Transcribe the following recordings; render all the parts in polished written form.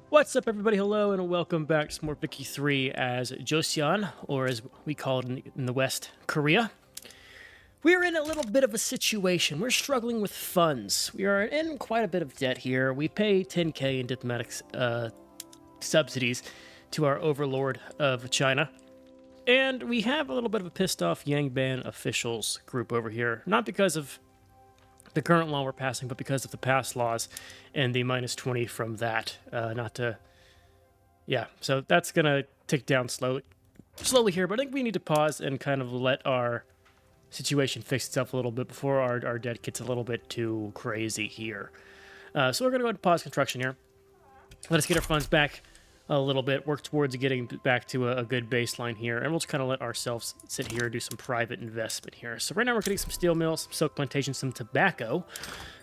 What's up, everybody? Hello, and welcome back to some more Vicky 3 as Joseon, or as we call it in the West, Korea. We're in a little bit of a situation. We're struggling with funds. We are in quite a bit of debt here. We pay 10K in diplomatic subsidies to our overlord of China. And we have a little bit of a pissed off Yangban officials group over here. Not because of the current law we're passing, but because of the past laws and the minus 20 from that. So that's going to tick down slowly here, but I think we need to pause and kind of let our situation fix itself a little bit before our debt gets a little bit too crazy here. So we're going to go ahead and pause construction here. Let us get our funds back a little bit, work towards getting back to a good baseline here, and we'll just kind of let ourselves sit here and do some private investment here. So right now we're getting some steel mills, some silk plantations, some tobacco.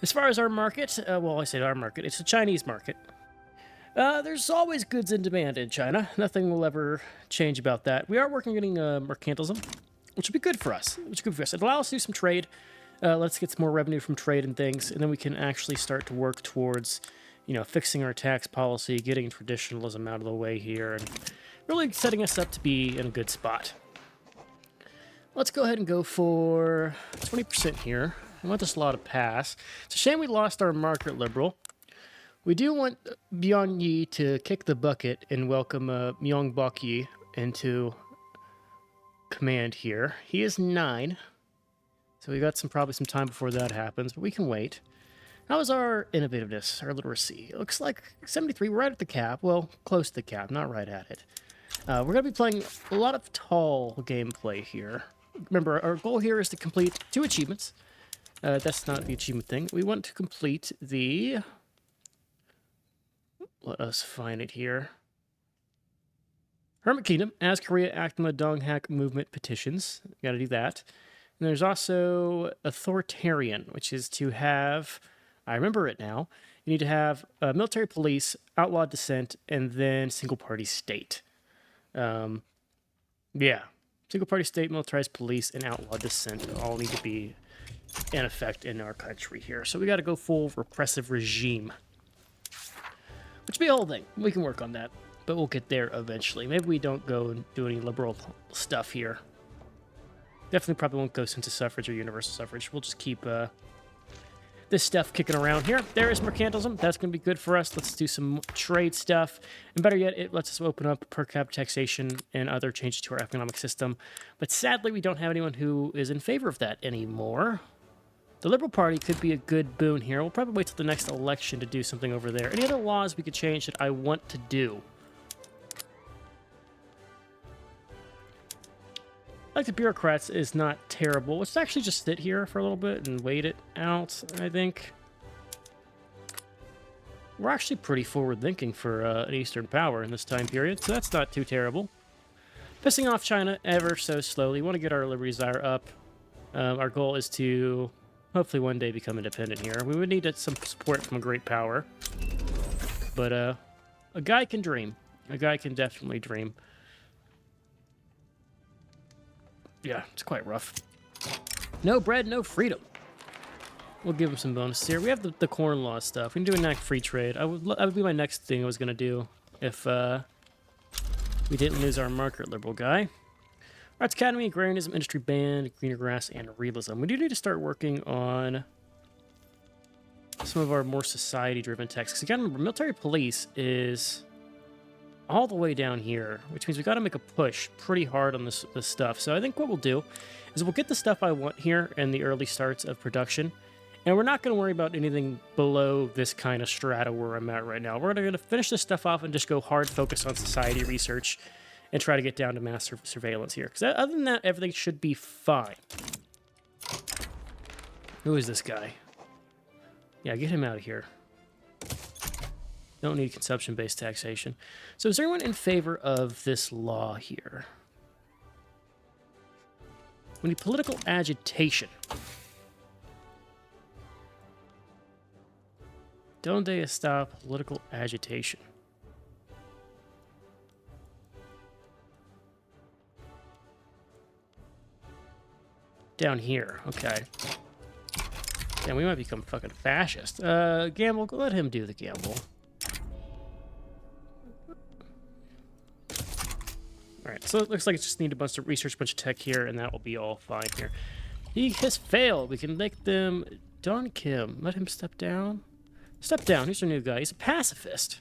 As far as our market, I say our market, it's a Chinese market. There's always goods in demand in China. Nothing will ever change about that. We are working on getting mercantilism, which will be good for us. It'll allow us to do some trade. Let's get some more revenue from trade and things, and then we can actually start to work towards fixing our tax policy, getting traditionalism out of the way here, and really setting us up to be in a good spot. Let's go ahead and go for 20% here. I want this law to pass. It's a shame we lost our market liberal. We do want Byung Yi to kick the bucket and welcome Myung Bok Yi into command here. He is 9, so we got probably some time before that happens, but we can wait. How is our innovativeness, our literacy? It looks like 73, we're right at the cap. Well, close to the cap, not right at it. We're going to be playing a lot of tall gameplay here. Remember, our goal here is to complete 2 achievements. That's not the achievement thing. We want to complete the... Let us find it here. Hermit Kingdom, as Korea act on the Donghak movement petitions. Got to do that. And there's also Authoritarian, which is to have... I remember it now. You need to have military police, outlawed dissent, and then single-party state. Single-party state, militarized police, and outlawed dissent all need to be in effect in our country here. So we got to go full repressive regime. Which will be a whole thing. We can work on that, but we'll get there eventually. Maybe we don't go and do any liberal stuff here. Definitely probably won't go census suffrage or universal suffrage. We'll just keep... this stuff kicking around here. There is mercantilism. That's going to be good for us. Let's do some trade stuff. And better yet, it lets us open up per cap taxation and other changes to our economic system. But sadly, we don't have anyone who is in favor of that anymore. The Liberal Party could be a good boon here. We'll probably wait till the next election to do something over there. Any other laws we could change that I want to do? Like the bureaucrats is not terrible. Let's actually just sit here for a little bit and wait it out, I think. We're actually pretty forward-thinking for an Eastern power in this time period, so that's not too terrible. Pissing off China ever so slowly. We want to get our liberty desire up. Our goal is to hopefully one day become independent here. We would need some support from a great power. But a guy can dream. A guy can definitely dream. Yeah, it's quite rough. No bread, no freedom. We'll give him some bonuses here. We have the corn law stuff. We can do enact free trade. That would be my next thing I was going to do if we didn't lose our market liberal guy. Arts Academy, Agrarianism, Industry Band, Greener Grass, and Realism. We do need to start working on some of our more society-driven texts. Because you got to remember, military police is... all the way down here, which means we got to make a push pretty hard on this stuff. So I think what we'll do is we'll get the stuff I want here in the early starts of production, and we're not going to worry about anything below this kind of strata where I'm at right now. We're going to finish this stuff off and just go hard focus on society research and try to get down to mass surveillance here. Because other than that, everything should be fine. Who is this guy? Yeah, get him out of here. Don't need consumption-based taxation. So is everyone in favor of this law here? We need political agitation. Donde está political agitation? Down here, okay. Damn, we might become fucking fascist. Gamble, let him do the gamble. Alright, so it looks like it just need a bunch of research, a bunch of tech here, and that will be all fine here. He has failed. We can make them dunk him. Let him step down. Step down. Here's our new guy. He's a pacifist.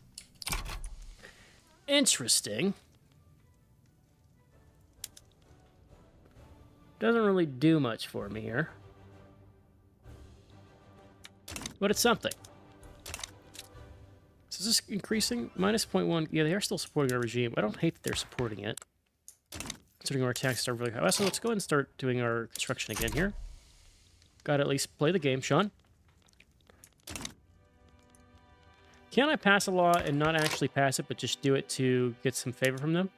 Interesting. Doesn't really do much for me here. But it's something. So is this increasing? Minus 0.1. Yeah, they are still supporting our regime. I don't hate that they're supporting it. Considering our taxes are really high. So let's go ahead and start doing our construction again here. Gotta at least play the game, Sean. Can I pass a law and not actually pass it, but just do it to get some favor from them?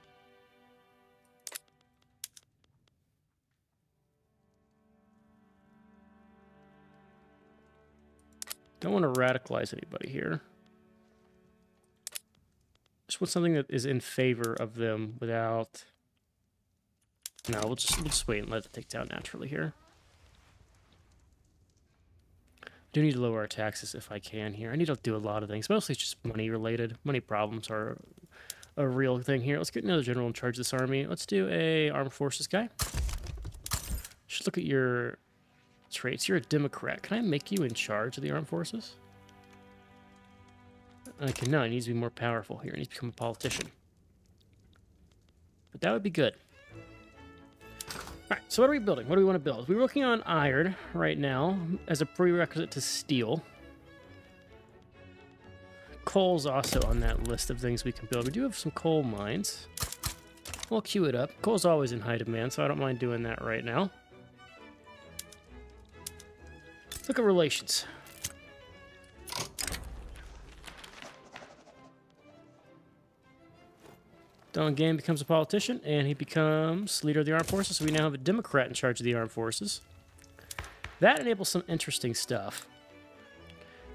Don't want to radicalize anybody here. Just want something that is in favor of them without... No, we'll just wait and let it take down naturally here. Do need to lower our taxes if I can here. I need to do a lot of things. Mostly it's just money related. Money problems are a real thing here. Let's get another general in charge of this army. Let's do a armed forces guy. Just look at your traits. You're a Democrat. Can I make you in charge of the armed forces? I cannot. He needs to be more powerful here. He needs to become a politician. But that would be good. Alright, so what are we building? What do we want to build? We're working on iron right now as a prerequisite to steel. Coal's also on that list of things we can build. We do have some coal mines. We'll queue it up. Coal's always in high demand, so I don't mind doing that right now. Look at relations. Don Game becomes a politician, and he becomes leader of the armed forces, so we now have a Democrat in charge of the armed forces. That enables some interesting stuff.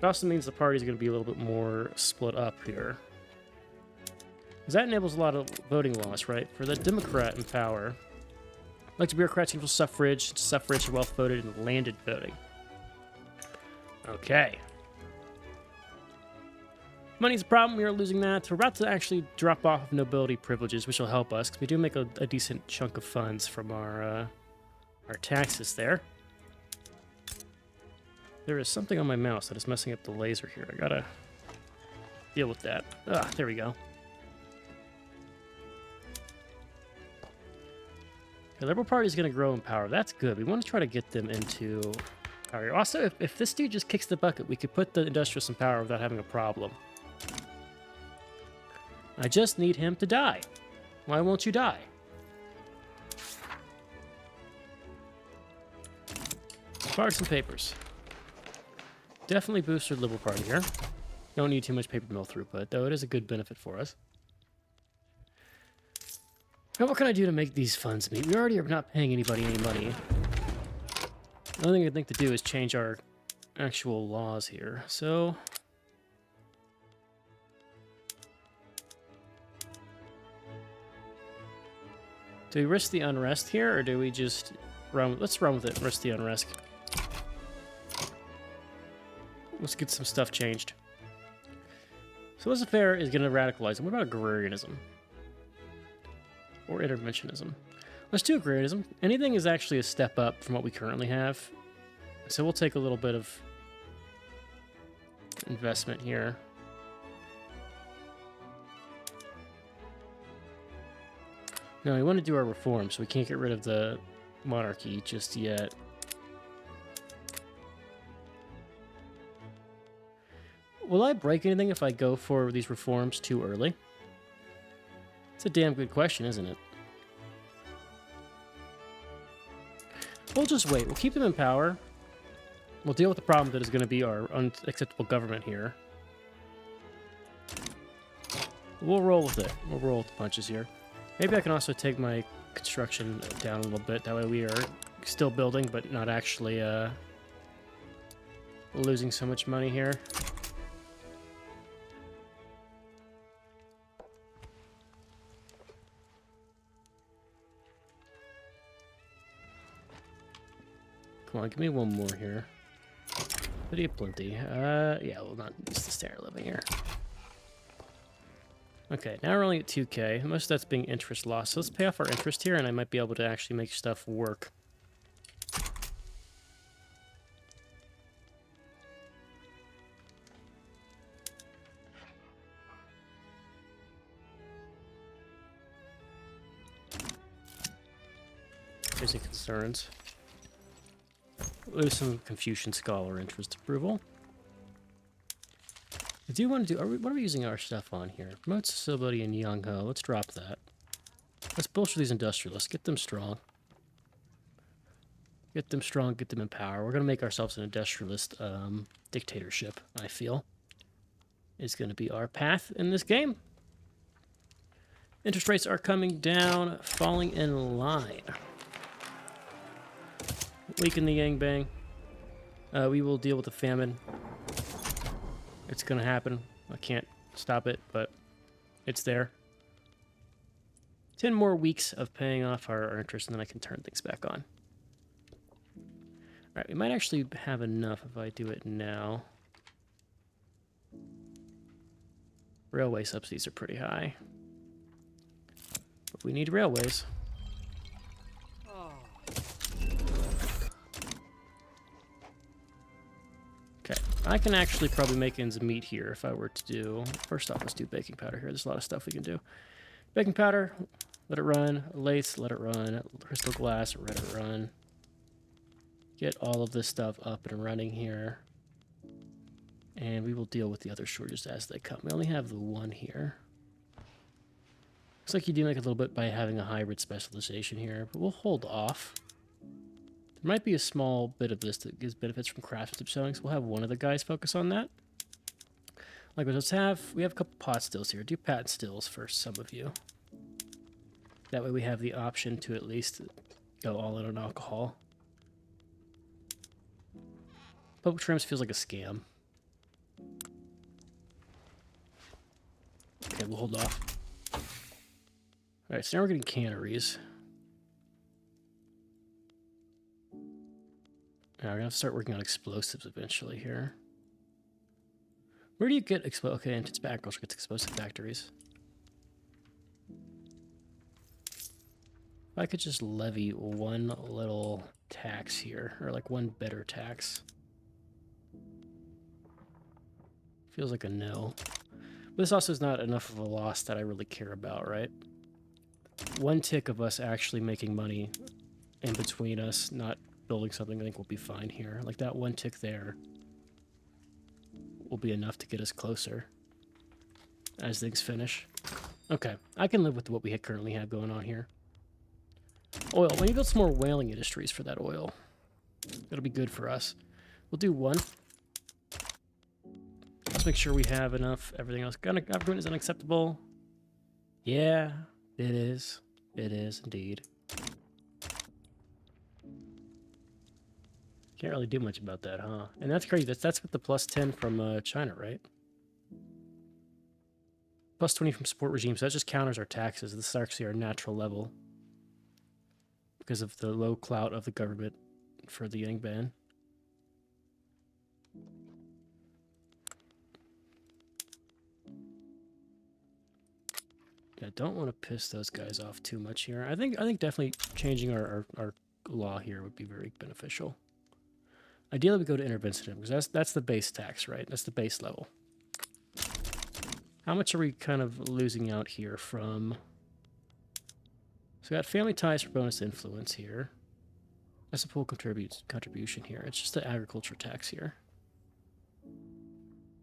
It also means the party's going to be a little bit more split up here. Because that enables a lot of voting laws, right? For the Democrat in power. Like the bureaucrats, equal suffrage, suffrage, wealth voted, and landed voting. Okay. Money's a problem. We are losing that. We're about to actually drop off of nobility privileges, which will help us, because we do make a decent chunk of funds from our taxes there. There is something on my mouse that is messing up the laser here. I gotta deal with that. Ah, there we go. The Liberal Party is going to grow in power. That's good. We want to try to get them into power. Also, if this dude just kicks the bucket, we could put the industrialists in power without having a problem. I just need him to die. Why won't you die? Partisan papers. Definitely boost our Liberal Party here. Don't need too much paper mill throughput, though it is a good benefit for us. Now, what can I do to make these funds meet? We already are not paying anybody any money. The only thing I'd think to do is change our actual laws here. So... do we risk the unrest here, or do we just run? Let's run with it. Risk the unrest. Let's get some stuff changed. So laissez-faire is going to radicalize. What about agrarianism? Or interventionism? Let's do agrarianism. Anything is actually a step up from what we currently have. So we'll take a little bit of investment here. No, we want to do our reforms, so we can't get rid of the monarchy just yet. Will I break anything if I go for these reforms too early? It's a damn good question, isn't it? We'll just wait. We'll keep them in power. We'll deal with the problem that is going to be our unacceptable government here. We'll roll with it. We'll roll with the punches here. Maybe I can also take my construction down a little bit. That way we are still building, but not actually losing so much money here. Come on, give me one more here. Plenty. Yeah, we'll not use the standard living here. Okay, now we're only at 2K. Most of that's being interest lost. So let's pay off our interest here, and I might be able to actually make stuff work. Raising concerns. Lose some Confucian scholar interest approval. I do want to do... what are we using our stuff on here? Promote Stability and Young Ho. Let's drop that. Let's bolster these industrialists. Get them strong. Get them strong, get them in power. We're going to make ourselves an industrialist dictatorship, I feel. Is going to be our path in this game. Interest rates are coming down, falling in line. Weaken the Yang Bang. We will deal with the famine. It's going to happen. I can't stop it, but it's there. 10 more weeks of paying off our interest, and then I can turn things back on. All right, we might actually have enough if I do it now. Railway subsidies are pretty high. But we need railways. Okay, I can actually probably make ends meet here if I were to do... First off, let's do baking powder here. There's a lot of stuff we can do. Baking powder, let it run. Lace, let it run. Crystal glass, let it run. Get all of this stuff up and running here. And we will deal with the other shortages as they come. We only have the one here. Looks like you do make a little bit by having a hybrid specialization here, but we'll hold off. There might be a small bit of this that gives benefits from craftsmanship sewing, so we'll have one of the guys focus on that. Likewise, we have a couple pot stills here. Do patent stills for some of you. That way we have the option to at least go all in on alcohol. Public trims feels like a scam. Okay, we'll hold off. Alright, so now we're getting canneries. Now we're going to start working on explosives eventually here. Where do you get okay, and it's agriculture gets explosive factories. If I could just levy one little tax here, or like one better tax. Feels like a no. But this also is not enough of a loss that I really care about, right? One tick of us actually making money in between us not building something, I think we'll be fine here. Like that one tick there will be enough to get us closer as things finish. Okay, I can live with what we currently have going on here. Oil. We need to build some more whaling industries for that oil. That'll be good for us. We'll do one. Let's make sure we have enough. Everything else. Government is unacceptable. Yeah, it is. It is indeed. Can't really do much about that, huh? And that's crazy. That's with the plus 10 from China, right? Plus 20 from support regimes. So that just counters our taxes. This is actually our natural level because of the low clout of the government for the Yangban. Yeah, don't want to piss those guys off too much here. I think definitely changing our law here would be very beneficial. Ideally, we go to intervention because that's the base tax, right? That's the base level. How much are we kind of losing out here from? So we got family ties for bonus influence here. That's a full contribution here. It's just the agriculture tax here.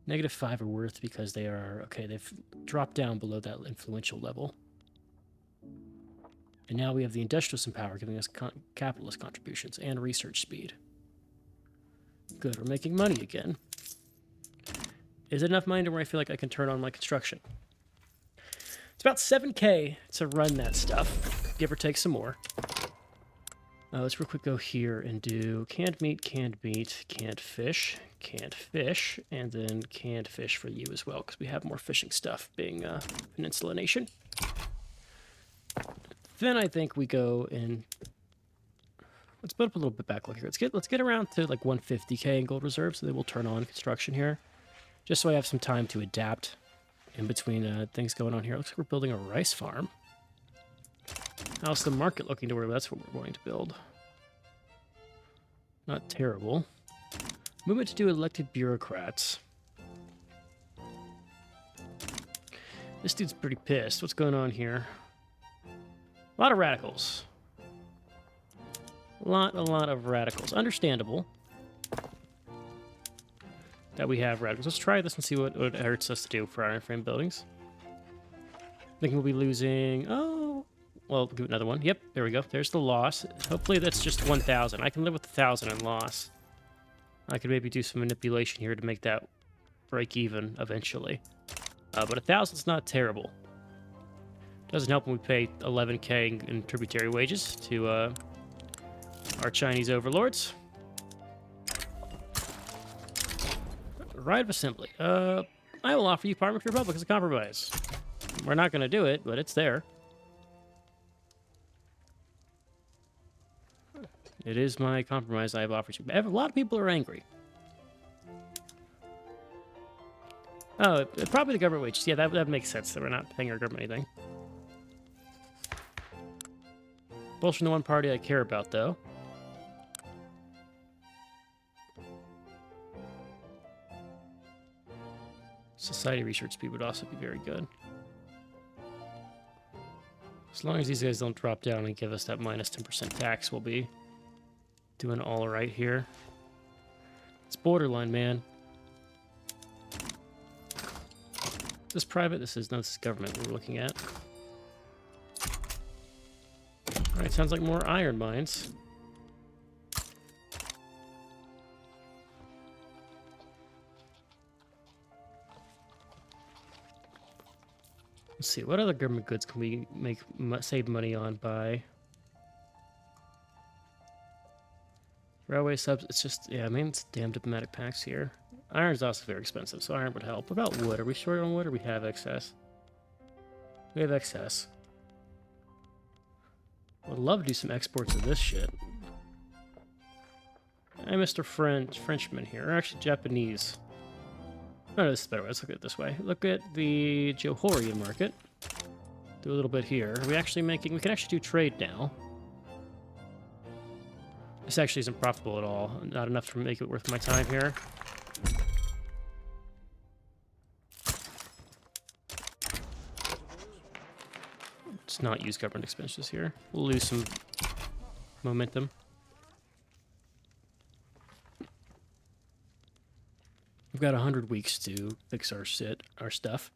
-5 are worth because they are, okay, they've dropped down below that influential level. And now we have the industrialist in power giving us capitalist contributions and research speed. Good, we're making money again. Is it enough money to where I feel like I can turn on my construction? It's about 7K to run that stuff, give or take some more. Let's real quick go here and do canned meat, canned fish, and then canned fish for you as well, because we have more fishing stuff being Peninsula Nation. Then I think we go and let's put up a little bit backlog here. Let's get around to like 150K in gold reserves, so then we'll turn on construction here, just so I have some time to adapt in between things going on here. Looks like we're building a rice farm. How's the market looking to where that's what we're going to build? Not terrible. Movement to do elected bureaucrats. This dude's pretty pissed. What's going on here? A lot of radicals. A lot of radicals. Understandable that we have radicals. Let's try this and see what it hurts us to do for iron frame buildings. I think we'll be losing... Oh, well, give it another one. Yep, there we go. There's the loss. Hopefully that's just 1,000. I can live with 1,000 in loss. I could maybe do some manipulation here to make that break even eventually. But 1,000's not terrible. Doesn't help when we pay 11k in tributary wages to our Chinese overlords. Right of assembly. I will offer you Parliamentary Republic as a compromise. We're not going to do it, but it's there. It is my compromise I have offered you. A lot of people are angry. Oh, probably the government wages. Yeah, that makes sense that we're not paying our government anything. Both from the one party I care about, though. Society research speed would also be very good. As long as these guys don't drop down and give us that minus 10% tax, we'll be doing all right here. It's borderline, man. Is this private? This is government we're looking at. Alright, sounds like more iron mines. Let's see, what other government goods can we save money on by? Railway subs, it's just, yeah, I mean, it's damn diplomatic packs here. Iron's also very expensive, so iron would help. What about wood? Are we short on wood or we have excess? We have excess. I'd love to do some exports of this shit. Hey, Mr. Frenchman here, or actually Japanese. No, this is a better way. Let's look at it this way. Look at the Johorian market. Do a little bit here. Are we actually making... We can actually do trade now. This actually isn't profitable at all. Not enough to make it worth my time here. Let's not use government expenses here. We'll lose some momentum. We've got 100 weeks to fix our stuff.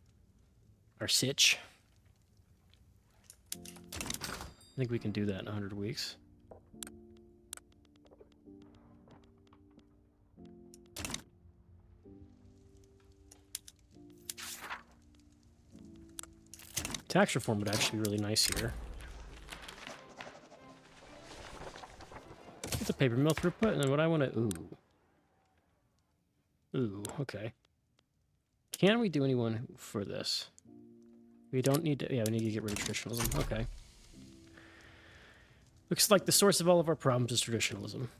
Our sitch. I think we can do that in 100 weeks. Tax reform would actually be really nice here. Get the paper mill throughput, and then what I want to... Ooh, okay. Can we do anyone for this? We don't need to... Yeah, we need to get rid of traditionalism. Okay. Looks like the source of all of our problems is traditionalism.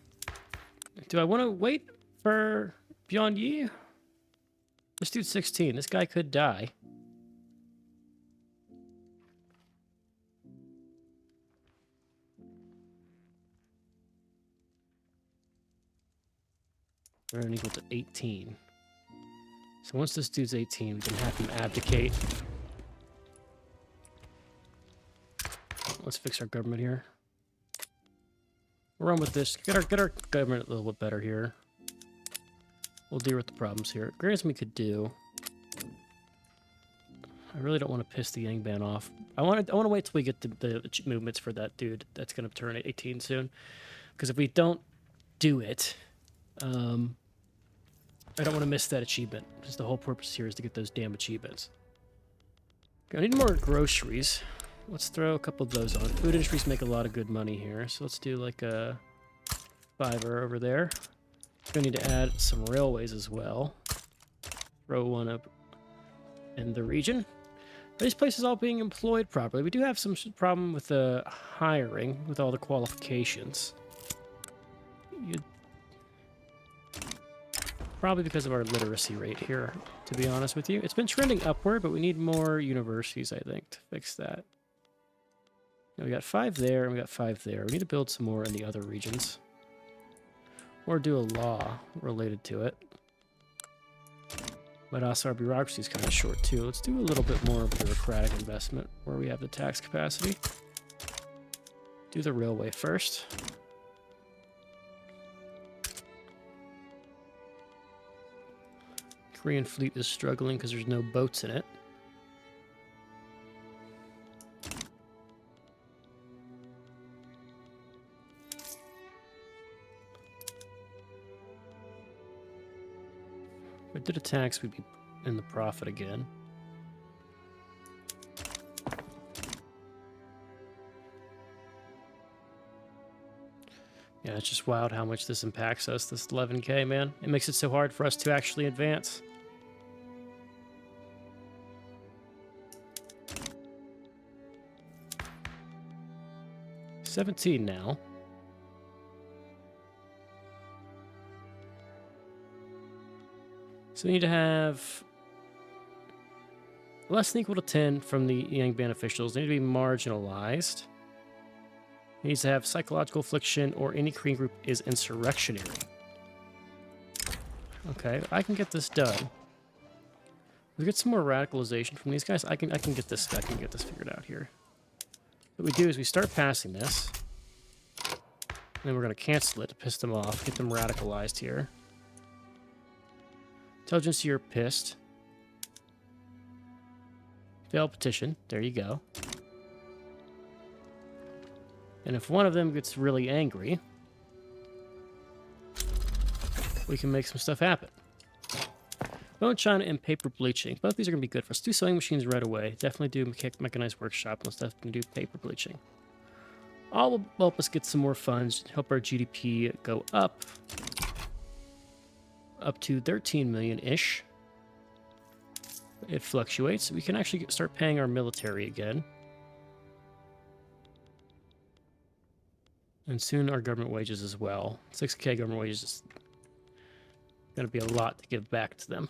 Do I want to wait for Beyond Yi? This dude's 16. This guy could die. We're unequal to 18. So once this dude's 18, we can have him abdicate. Let's fix our government here. We'll run with this. Get our government a little bit better here. We'll deal with the problems here. Greatest we could do. I really don't want to piss the Yang Ban off. I want to wait till we get the movements for that dude that's going to turn 18 soon. Because if we don't do it, I don't want to miss that achievement. Because the whole purpose here is to get those damn achievements. Okay, I need more groceries. Let's throw a couple of those on. Food industries make a lot of good money here. So let's do like a fiver over there. Gonna need to add some railways as well. Throw one up in the region. Are these places all being employed properly? We do have some problem with the hiring with all the qualifications. Probably because of our literacy rate here, to be honest with you. It's been trending upward, but we need more universities, I think, to fix that. Now we got 5 there, and we got 5 there. We need to build some more in the other regions. Or do a law related to it. But also our bureaucracy is kind of short, too. Let's do a little bit more bureaucratic investment where we have the tax capacity. Do the railway first. Korean fleet is struggling because there's no boats in it. If we did a tax, we'd be in the profit again. Yeah, it's just wild how much this impacts us, this 11K, man. It makes it so hard for us to actually advance. $17 now. So we need to have less than equal to 10 from the Yangban officials. They need to be marginalized. It needs to have psychological affliction or any Korean group is insurrectionary. Okay, I can get this done. We get some more radicalization from these guys. I can get this figured out here. What we do is we start passing this. And then we're going to cancel it to piss them off, get them radicalized here. Intelligence, you're pissed. Fail petition. There you go. And if one of them gets really angry, we can make some stuff happen. Bone China and paper bleaching. Both these are going to be good for us. Do sewing machines right away. Definitely do mechanized workshop. Let's definitely do paper bleaching. All will help us get some more funds, help our GDP go up to 13 million-ish. It fluctuates. We can actually start paying our military again. And soon our government wages as well. 6K government wages is going to be a lot to give back to them.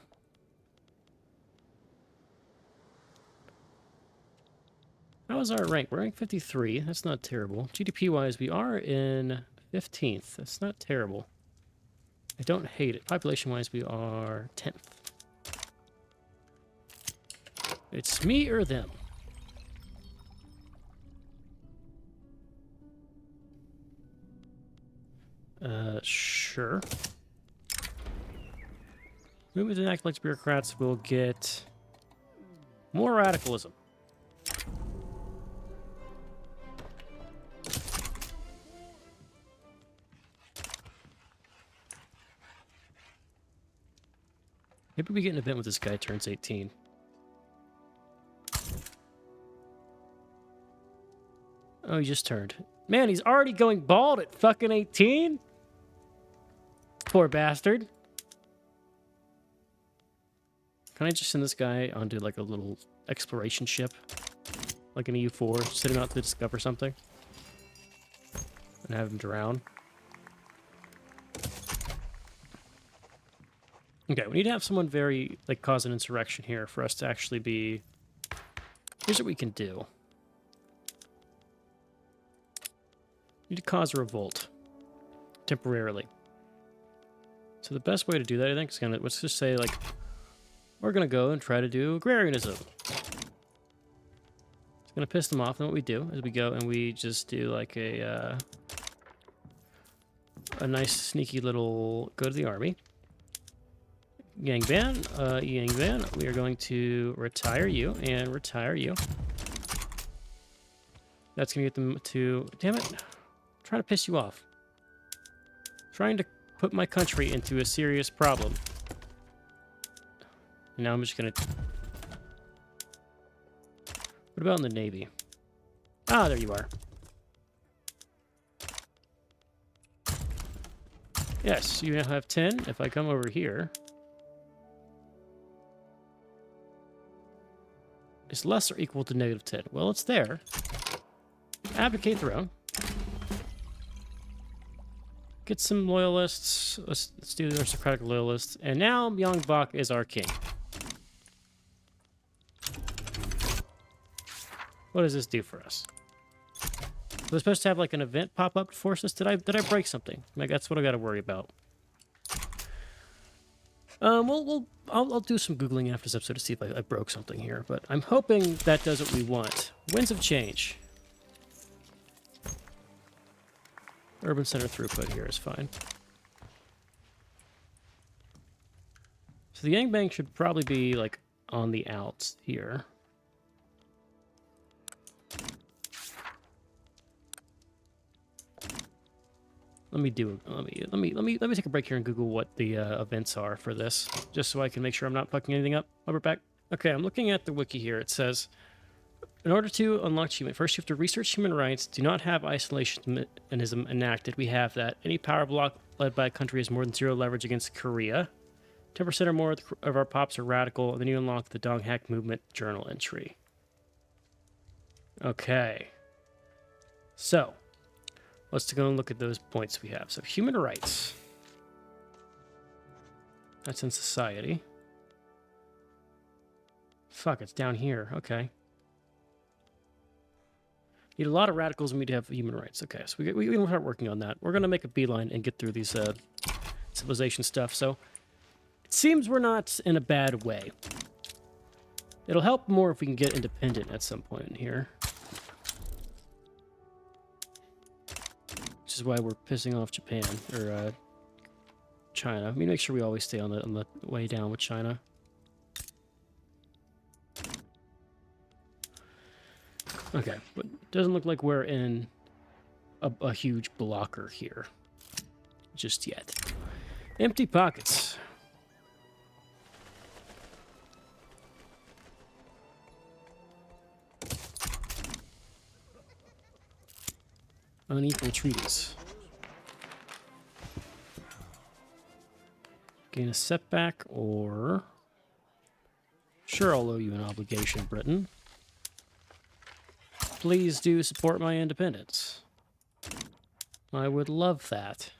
How is our rank? We're rank 53. That's not terrible. GDP-wise, we are in 15th. That's not terrible. I don't hate it. Population-wise, we are 10th. It's me or them. Sure. Movement to act like bureaucrats will get more radicalism. Maybe we get an event with this guy turns 18. Oh, he just turned. Man, he's already going bald at fucking 18? Poor bastard. Can I just send this guy onto like a little exploration ship? Like an EU4, sitting out to discover something? And have him drown? Okay, we need to have someone very, like, cause an insurrection here for us to actually be... Here's what we can do. We need to cause a revolt. Temporarily. So the best way to do that, I think, is let's just say, like, we're going to go and try to do agrarianism. It's going to piss them off. And what we do is we go and we just do, like, a nice, sneaky little... Go to the army. Yangban, we are going to retire you and retire you. That's going to get them to... Damn it. I'm trying to piss you off. I'm trying to put my country into a serious problem. And now I'm just going to... What about in the Navy? Ah, there you are. Yes, you now have 10. If I come over here... Is less or equal to negative 10. Well, it's there. Abdicate throne. get some loyalists. Let's do the aristocratic loyalists. And now Myeongbok is our king. What does this do for us? We're supposed to have like an event pop up to force us. Did I break something? Like that's what I got to worry about. I'll do some Googling after this episode to see if I broke something here, but I'm hoping that does what we want. Winds of change. Urban center throughput here is fine. So the Yangbang should probably be like on the outs here. Let me take a break here and Google what the events are for this, just so I can make sure I'm not fucking anything up. I'll be back. Okay, I'm looking at the wiki here. It says, in order to unlock achievement, first you have to research human rights. Do not have isolationism enacted. We have that. Any power block led by a country has more than 0 leverage against Korea. 10% or more of our pops are radical, and then you unlock the Donghak movement journal entry. Okay. So, let's go and look at those points we have. So, human rights. That's in society. Fuck, it's down here. Okay. Need a lot of radicals and we need to have human rights. Okay, so we can start working on that. We're going to make a beeline and get through these civilization stuff. So, it seems we're not in a bad way. It'll help more if we can get independent at some point in here. Which is why we're pissing off Japan, or China. I mean, make sure we always stay on the way down with China. Okay, but it doesn't look like we're in a huge blocker here just yet. Empty pockets. Unequal treaties. Gain a setback, or... Sure, I'll owe you an obligation, Britain. Please do support my independence. I would love that.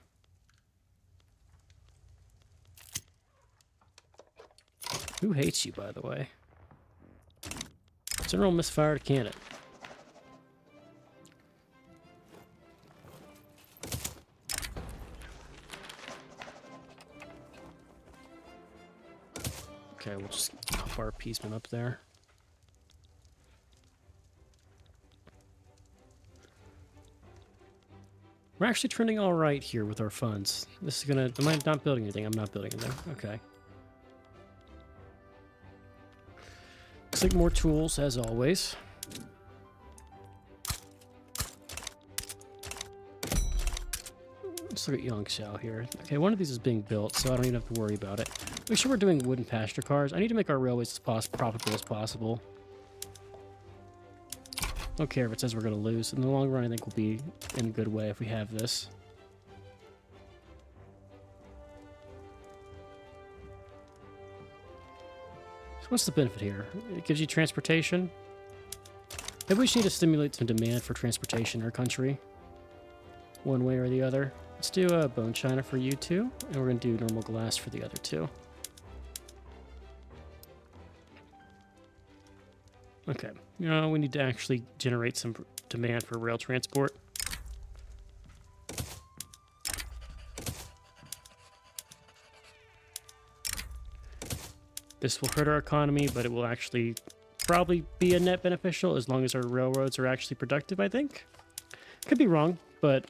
Who hates you, by the way? General misfired cannon. Okay, we'll just up our appeasement up there. We're actually trending all right here with our funds. This is gonna... Am I not building anything? I'm not building anything. Okay. Looks like more tools, as always. Let's look at Yongxiao here. Okay, one of these is being built, so I don't even have to worry about it. Make sure we're doing wooden pasture cars. I need to make our railways as profitable as possible. I don't care if it says we're going to lose. In the long run, I think we'll be in a good way if we have this. So what's the benefit here? It gives you transportation. Maybe we just need to stimulate some demand for transportation in our country. One way or the other. Let's do bone china for you two, and we're going to do normal glass for the other two. Okay, we need to actually generate some demand for rail transport. This will hurt our economy, but it will actually probably be a net beneficial as long as our railroads are actually productive, I think. Could be wrong, but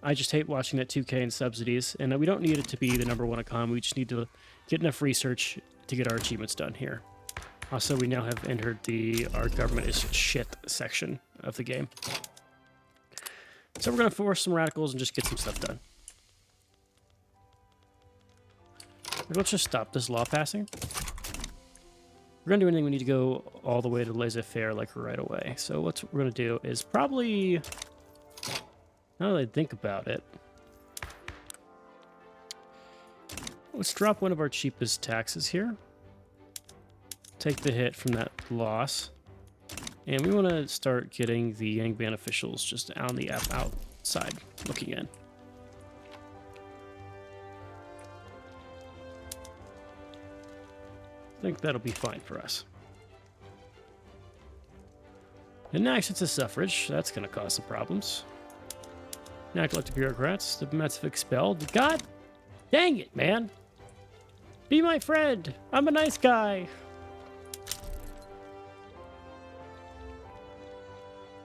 I just hate watching that 2K in subsidies, and we don't need it to be the #1 economy. We just need to get enough research to get our achievements done here. Also, we now have entered the our government is shit section of the game. So we're going to force some radicals and just get some stuff done. Let's just stop this law passing. If we're going to do anything, we need to go all the way to laissez-faire like right away. So what we're going to do is probably, now that I think about it, let's drop one of our cheapest taxes here. Take the hit from that loss. And we want to start getting the Yangban officials just on the outside looking in. I think that'll be fine for us. And next, it's a suffrage. That's going to cause some problems. Now, elected bureaucrats. Diplomats have expelled. God dang it, man. Be my friend. I'm a nice guy.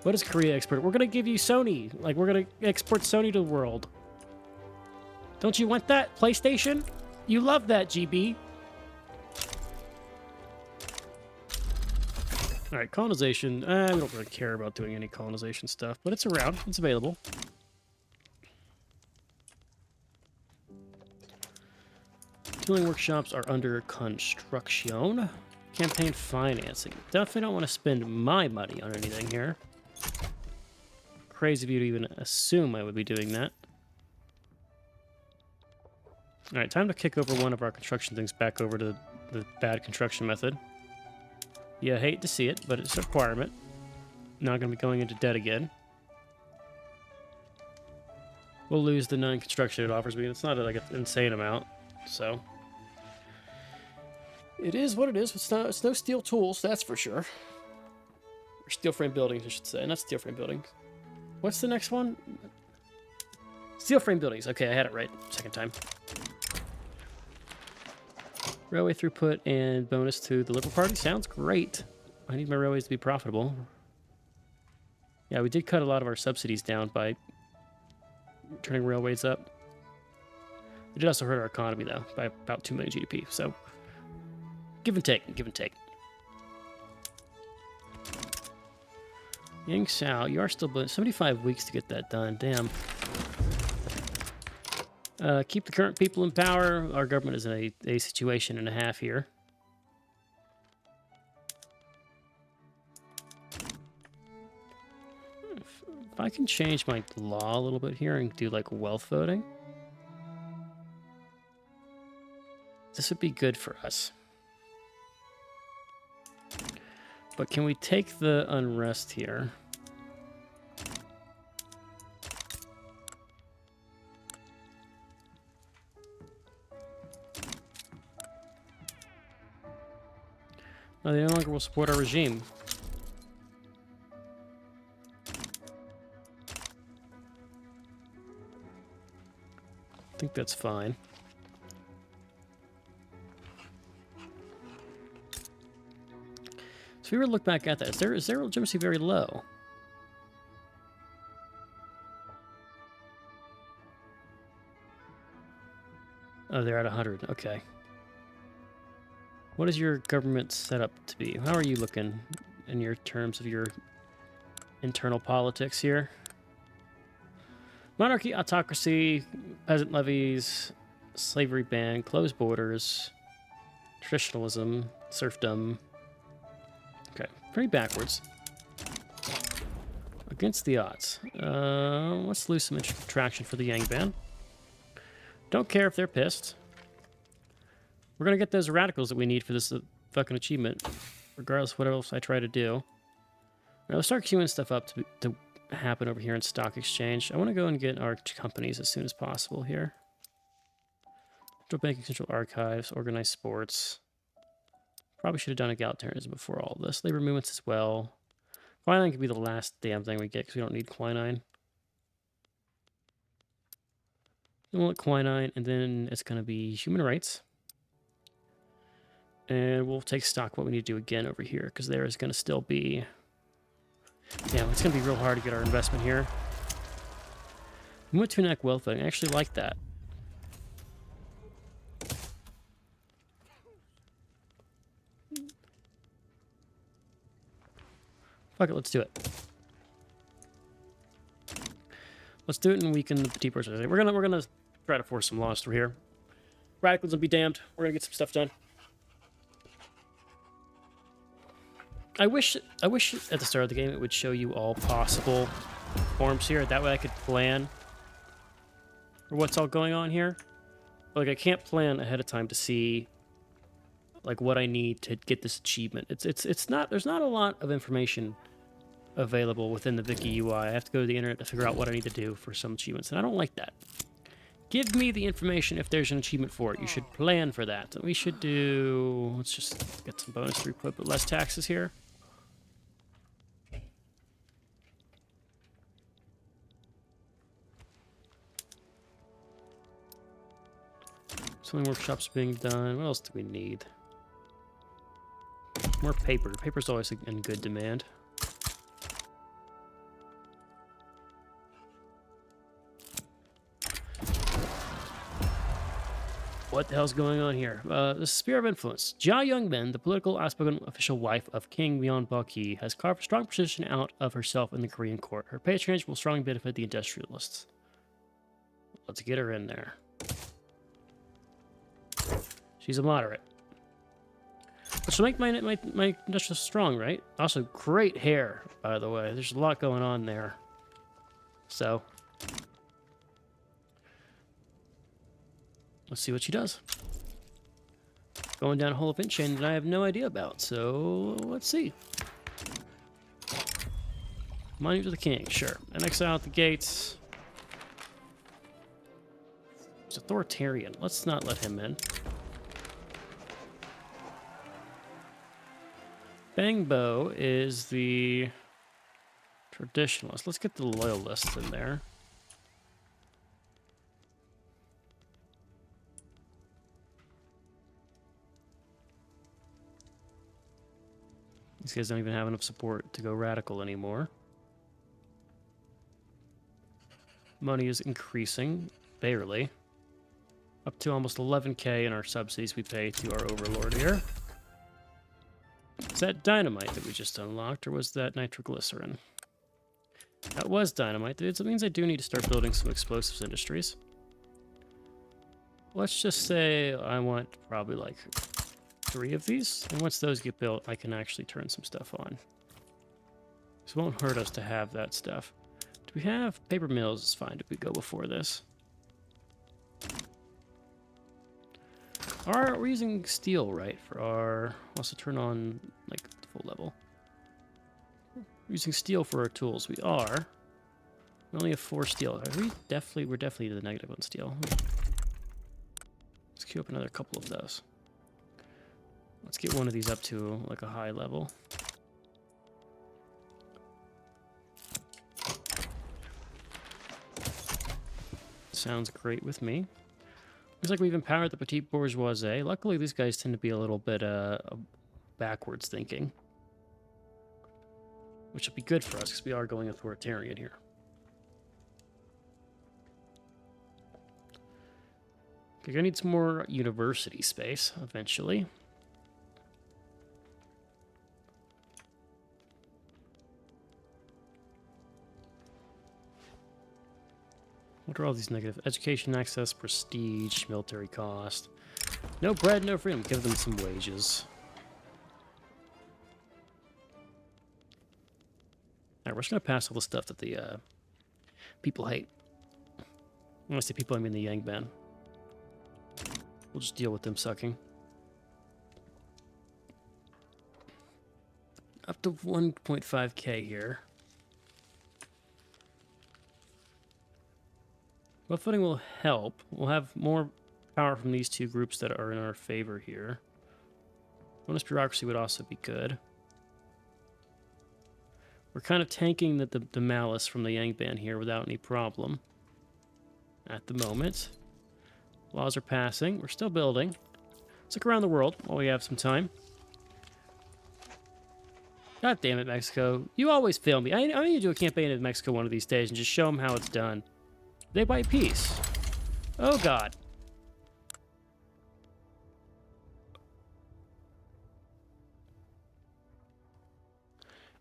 What is Korea export? We're going to give you Sony. Like, we're going to export Sony to the world. Don't you want that, PlayStation? You love that, GB. All right, colonization. We don't really care about doing any colonization stuff, but it's around. It's available. Tooling workshops are under construction. Campaign financing. Definitely don't want to spend my money on anything here. Crazy of you to even assume I would be doing that. All right, time to kick over one of our construction things back over to the bad construction method. Yeah, hate to see it, but it's a requirement. Not going to be going into debt again. We'll lose the 9 construction it offers me. It's not like an insane amount, so it is what it is. It's no steel tools, that's for sure. Or steel frame buildings, I should say. Not steel frame buildings. What's the next one? Steel frame buildings. Okay, I had it right. Second time. Railway throughput and bonus to the Liberal Party. Sounds great. I need my railways to be profitable. Yeah, we did cut a lot of our subsidies down by turning railways up. It did also hurt our economy, though, by about 2 million GDP. So, give and take, give and take. Yang Sao, you are still 75 weeks to get that done. Damn. Keep the current people in power. Our government is in a situation and a half here. If I can change my law a little bit here and do like wealth voting, this would be good for us. But can we take the unrest here? No, they no longer will support our regime. I think that's fine. So if we were to look back at that, is their legitimacy very low? Oh, they're at 100. Okay. What is your government set up to be? How are you looking in your terms of your internal politics here? Monarchy, autocracy, peasant levies, slavery ban, closed borders, traditionalism, serfdom. Okay, pretty backwards. Against the odds. Let's lose some traction for the Yang ban. Don't care if they're pissed. We're going to get those radicals that we need for this fucking achievement, regardless of what else I try to do. Now, let's start queuing stuff up to happen over here in Stock Exchange. I want to go and get our companies as soon as possible here. Central Banking, Central Archives, Organized Sports. Probably should have done egalitarianism before all this. Labor movements as well. Quinine could be the last damn thing we get because we don't need quinine. Then we'll let quinine, and then it's going to be human rights. And we'll take stock what we need to do again over here, because there is going to still be... Damn, it's going to be real hard to get our investment here. We went to enact wealth voting. I actually like that. Fuck it, let's do it. Let's do it and weaken the petite bourgeoisie. We're gonna try to force some laws through here. Radicalism be damned. We're gonna get some stuff done. I wish at the start of the game it would show you all possible forms here. That way I could plan for what's all going on here. But, like, I can't plan ahead of time to see like what I need to get this achievement. It's not, there's not a lot of information available within the Vicky UI. I have to go to the internet to figure out what I need to do for some achievements, and I don't like that. Give me the information if there's an achievement for it. You should plan for that. We should do... Let's just get some bonus throughput, but less taxes here. Selling workshops being done. What else do we need? More paper. Paper's always in good demand. What the hell's going on here? The Sphere of Influence. Jia Youngmin, the political outspoken official wife of King Myeonbok-hee, has carved a strong position out of herself in the Korean court. Her patronage will strongly benefit the industrialists. Let's get her in there. She's a moderate. Which will make my industrialists strong, right? Also, great hair, by the way. There's a lot going on there. So... let's see what she does. Going down a whole event chain that I have no idea about, so let's see. Monument to the King, sure. And exile at the gates. It's authoritarian. Let's not let him in. Bangbo is the traditionalist. Let's get the loyalists in there. These guys don't even have enough support to go radical anymore. Money is increasing, barely. Up to almost 11k in our subsidies we pay to our overlord here. Is that dynamite that we just unlocked, or was that nitroglycerin? That was dynamite. It means I do need to start building some explosives industries. Let's just say I want probably like 3 of these, and once those get built, I can actually turn some stuff on. So it won't hurt us to have that stuff. Do we have paper mills? It's fine if we go before this. We're using steel, right, for our... also turn on, like, the full level. We're using steel for our tools. We are. We only have 4 steel. We're definitely to the negative on steel. Let's queue up another couple of those. Let's get one of these up to, like, a high level. Sounds great with me. Looks like we've empowered the petite bourgeoisie. Luckily, these guys tend to be a little bit backwards thinking. Which will be good for us, because we are going authoritarian here. Okay, I need some more university space, eventually. What are all these negative? Education access, prestige, military cost. No bread, no freedom. Give them some wages. Alright, we're just going to pass all the stuff that the people hate. When I say people, I mean the Yangban. We'll just deal with them sucking. Up to 1.5k here. Buffeting will help. We'll have more power from these 2 groups that are in our favor here. Bonus bureaucracy would also be good. We're kind of tanking the malice from the Yangban here without any problem. At the moment. Laws are passing. We're still building. Let's look around the world while we have some time. God damn it, Mexico. You always fail me. I need to do a campaign in Mexico one of these days and just show them how it's done. They buy peace. Oh, God.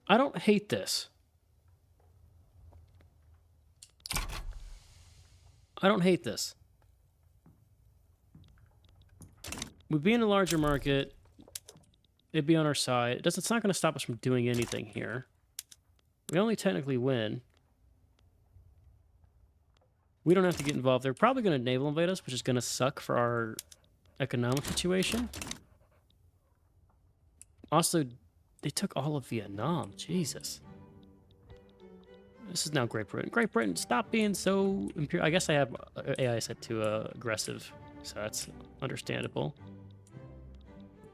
I don't hate this. I don't hate this. We'd be in a larger market. It'd be on our side. It's not going to stop us from doing anything here. We only technically win. We don't have to get involved. They're probably going to naval invade us, which is going to suck for our economic situation. Also, they took all of Vietnam. Jesus. This is now Great Britain. Great Britain, stop being so imperial. I guess I have AI set to aggressive, so that's understandable.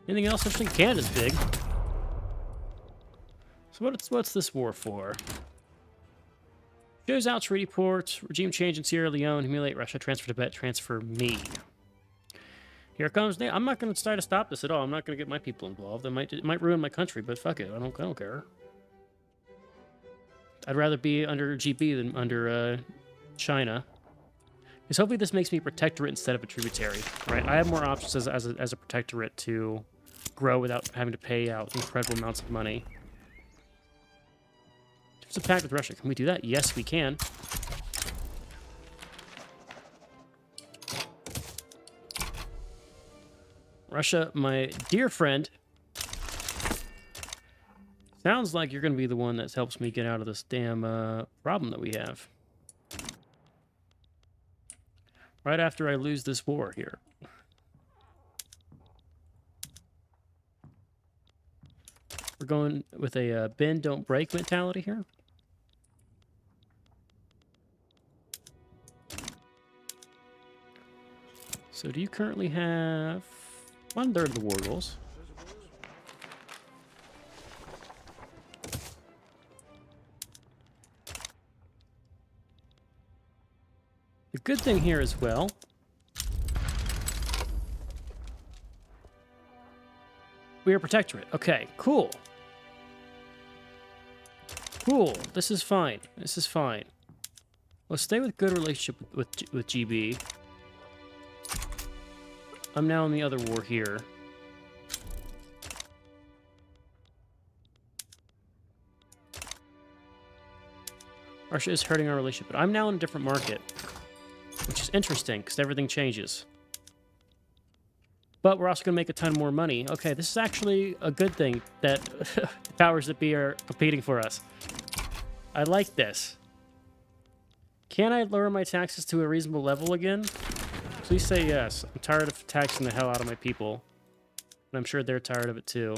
Anything else? I think Canada's big. So what's this war for? Shows out treaty ports, regime change in Sierra Leone, humiliate Russia, transfer Tibet, transfer me. Here comes. I'm not going to try to stop this at all. I'm not going to get my people involved. It might ruin my country, but fuck it. I don't care. I'd rather be under GB than under China. Because hopefully this makes me a protectorate instead of a tributary, right? I have more options as a protectorate to grow without having to pay out incredible amounts of money. There's a pact with Russia. Can we do that? Yes, we can. Russia, my dear friend. Sounds like you're going to be the one that helps me get out of this damn problem that we have. Right after I lose this war here. We're going with a bend, don't break mentality here. So do you currently have 1/3 of the war goals? The good thing here as well, we are protectorate. Okay, cool. Cool. This is fine. This is fine. Let's stay with good relationship with GB. I'm now in the other war here. Russia is hurting our relationship, but I'm now in a different market, which is interesting because everything changes. But we're also going to make a ton more money. Okay, this is actually a good thing that the powers that be are competing for us. I like this. Can I lower my taxes to a reasonable level again? Please say yes. I'm tired of taxing the hell out of my people. And I'm sure they're tired of it too.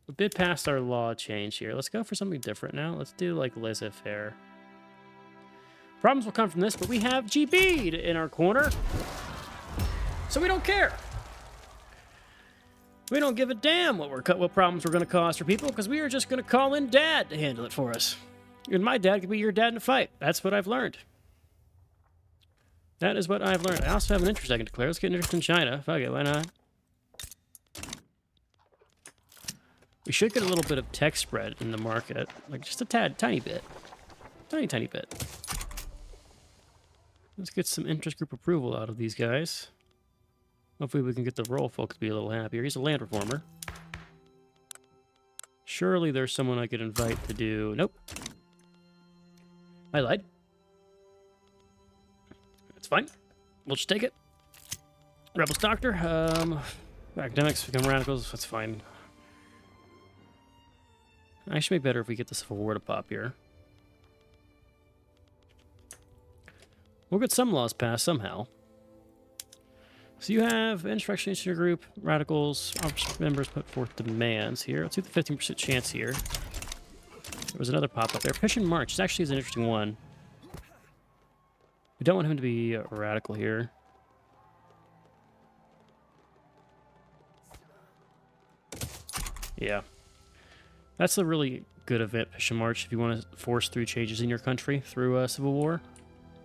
We bit past our law change here. Let's go for something different now. Let's do like laissez-faire. Problems will come from this, but we have GB in our corner. So we don't care. We don't give a damn what problems we're going to cause for people, because we are just going to call in Dad to handle it for us. And my dad could be your dad in a fight. That's what I've learned. That is what I've learned. I also have an interest I can declare. Let's get an interest in China. Fuck it, why not? We should get a little bit of tech spread in the market. Like just a tiny bit. Tiny bit. Let's get some interest group approval out of these guys. Hopefully we can get the royal folks to be a little happier. He's a land reformer. Surely there's someone I could invite to do... Nope. I lied. It's fine. We'll just take it. Rebels doctor. Academics become radicals. That's fine. Actually, be better if we get the Civil War to pop here. We'll get some laws passed somehow. So you have insurrectionist group, radicals, office members put forth demands here. Let's do the 15% chance here. There was another pop-up there. Push and March. This actually is an interesting one. We don't want him to be a radical here. Yeah. That's a really good event, Push and March, if you want to force through changes in your country through a civil war.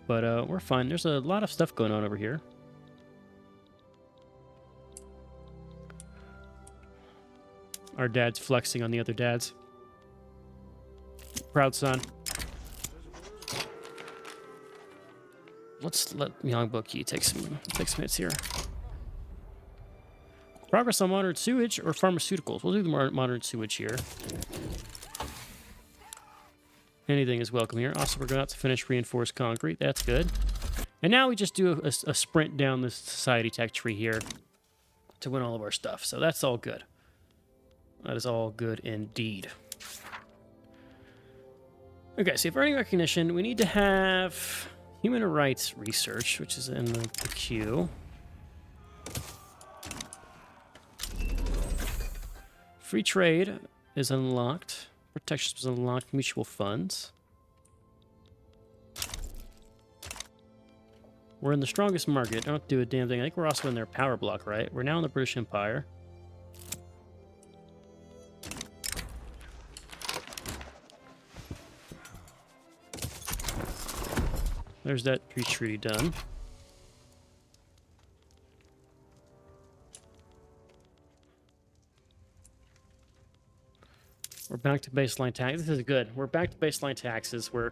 But we're fine. There's a lot of stuff going on over here. Our dad's flexing on the other dads. Proud son. Let's let Myeongbook take some hits here. Progress on modern sewage or pharmaceuticals. We'll do the modern sewage here. Anything is welcome here. Also, we're going to have to finish reinforced concrete. That's good. And now we just do a sprint down this society tech tree here to win all of our stuff. So that's all good. That is all good indeed. Okay, so for earning recognition, we need to have human rights research, which is in the queue. Free trade is unlocked. Protection was unlocked. Mutual funds. We're in the strongest market. Don't do a damn thing. I think we're also in their power block, right? We're now in the British Empire. There's that peace treaty done. We're back to baseline tax. This is good. We're back to baseline taxes. We're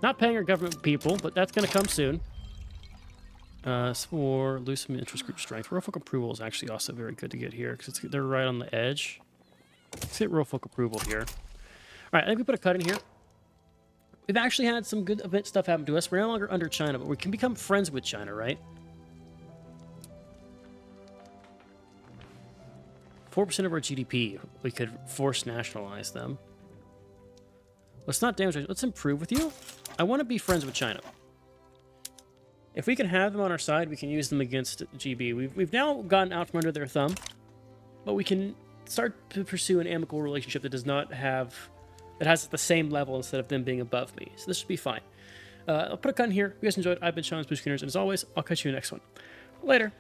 not paying our government people, but that's going to come soon. For lose some interest group strength. Royal folk approval is actually also very good to get here because they're right on the edge. Let's get royal folk approval here. All right, I think we put a cut in here. We've actually had some good event stuff happen to us. We're no longer under China, but we can become friends with China, right? 4% of our GDP, we could force nationalize them. Let's not damage. Let's improve with you. I want to be friends with China. If we can have them on our side, we can use them against GB. We've now gotten out from under their thumb, but we can start to pursue an amicable relationship that does not have, that has the same level instead of them being above me. So this should be fine. I'll put a cut in here. If you guys enjoyed, I've been Sean's Bushkiners, and as always, I'll catch you in the next one. Later.